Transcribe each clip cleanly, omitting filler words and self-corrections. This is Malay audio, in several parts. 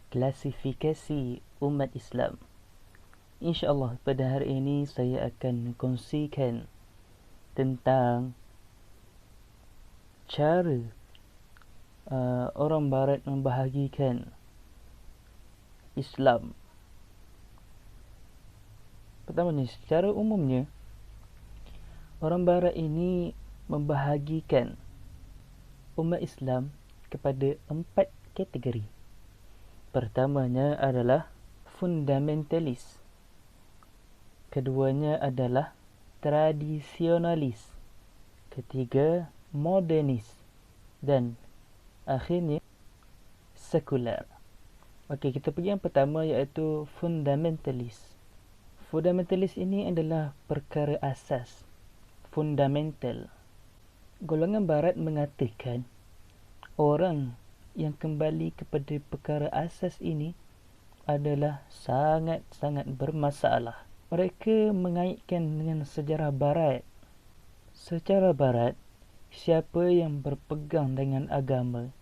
klasifikasi umat Islam. InsyaAllah pada hari ini saya akan kongsikan tentang cara orang Barat membahagikan Islam. Pertama ni, secara umumnya orang Barat ini membahagikan umat Islam kepada 4 kategori. Pertamanya adalah fundamentalis. Keduanya adalah tradisionalis. Ketiga, modernis. Dan akhirnya, sekular. Okey, kita pergi yang pertama iaitu fundamentalis. Fundamentalis ini adalah perkara asas. Fundamental. Golongan Barat mengatakan orang yang kembali kepada perkara asas ini adalah sangat-sangat bermasalah. Mereka mengaitkan dengan sejarah Barat. Secara Barat, siapa yang berpegang dengan agama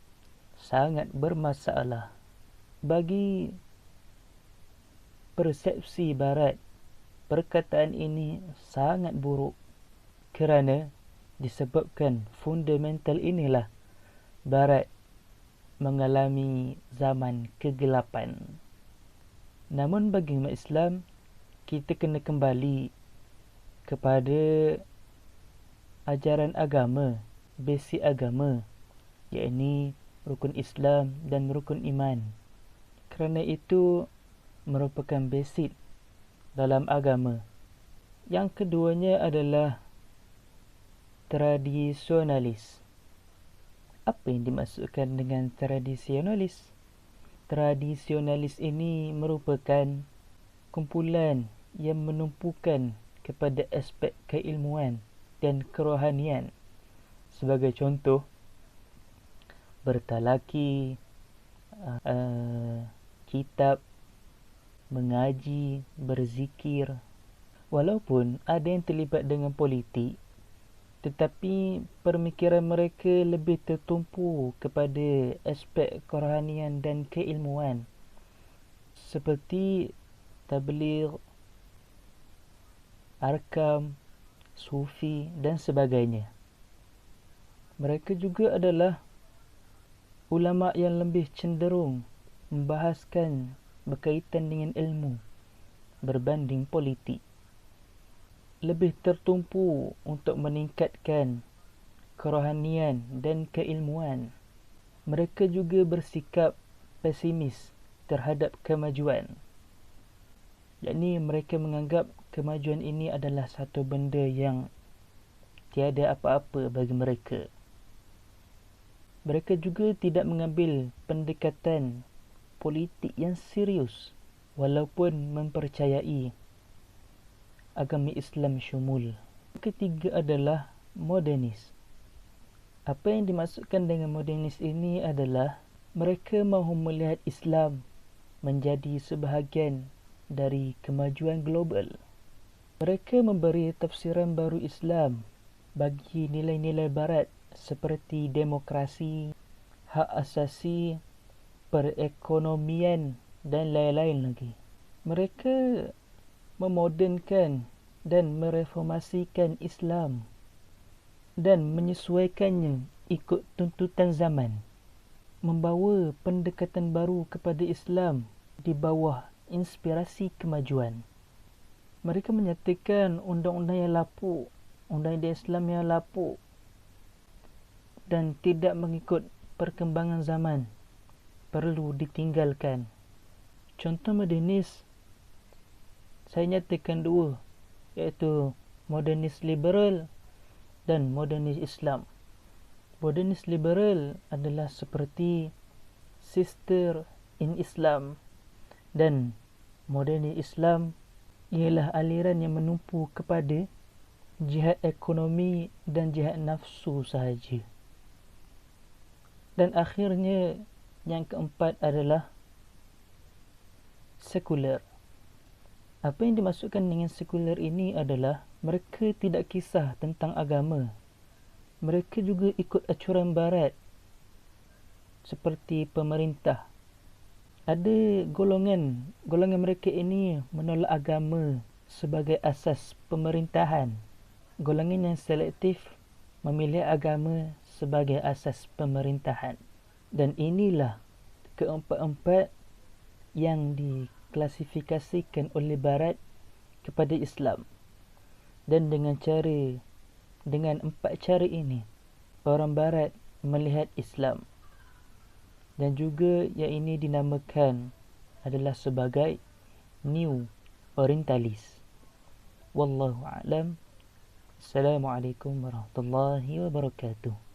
sangat bermasalah. Bagi persepsi Barat, perkataan ini sangat buruk kerana disebabkan fundamental inilah Barat mengalami zaman kegelapan. Namun bagi umat Islam, kita kena kembali kepada ajaran agama, basic agama, iaitu rukun Islam dan rukun iman. Kerana itu merupakan basic dalam agama. Yang keduanya adalah tradisionalis. Apa yang dimaksudkan dengan tradisionalis? Tradisionalis ini merupakan kumpulan yang menumpukan kepada aspek keilmuan dan kerohanian. Sebagai contoh, bertalaki, kitab, mengaji, berzikir. Walaupun ada yang terlibat dengan politik, tetapi pemikiran mereka lebih tertumpu kepada aspek kerohanian dan keilmuan, seperti tabligh, arkam, sufi dan sebagainya. Mereka juga adalah ulama yang lebih cenderung membahaskan berkaitan dengan ilmu berbanding politik. Lebih tertumpu untuk meningkatkan kerohanian dan keilmuan. Mereka juga bersikap pesimis terhadap kemajuan. Yakni mereka menganggap kemajuan ini adalah satu benda yang tiada apa-apa bagi mereka. Mereka juga tidak mengambil pendekatan politik yang serius walaupun mempercayai agama Islam syumul. Ketiga adalah modernis. Apa yang dimaksudkan dengan modernis ini adalah mereka mahu melihat Islam menjadi sebahagian dari kemajuan global. Mereka memberi tafsiran baru Islam bagi nilai-nilai Barat seperti demokrasi, hak asasi, perekonomian dan lain-lain lagi. Mereka memodernkan dan mereformasikan Islam dan menyesuaikannya ikut tuntutan zaman, membawa pendekatan baru kepada Islam di bawah inspirasi kemajuan. Mereka menyatakan undang-undang yang lapuk, undang-undang Islam yang lapuk dan tidak mengikut perkembangan zaman perlu ditinggalkan. Contoh modernis, saya nyatakan dua, iaitu modernis liberal dan modernis Islam. Modernis liberal adalah seperti Sister in Islam, dan modernis Islam ialah aliran yang menumpu kepada jihad ekonomi dan jihad nafsu sahaja. Dan akhirnya yang keempat adalah sekular. Apa yang dimaksudkan dengan sekular ini adalah mereka tidak kisah tentang agama. Mereka juga ikut acuran Barat seperti pemerintah, Ada golongan mereka ini menolak agama sebagai asas pemerintahan. Golongan yang selektif memilih agama sebagai asas pemerintahan. Dan inilah keempat-empat yang diklasifikasikan oleh Barat kepada Islam. Dan dengan empat cara ini, orang Barat melihat Islam. Dan juga yang ini dinamakan adalah sebagai New Orientalis. Wallahu a'lam. Assalamualaikum warahmatullahi wabarakatuh.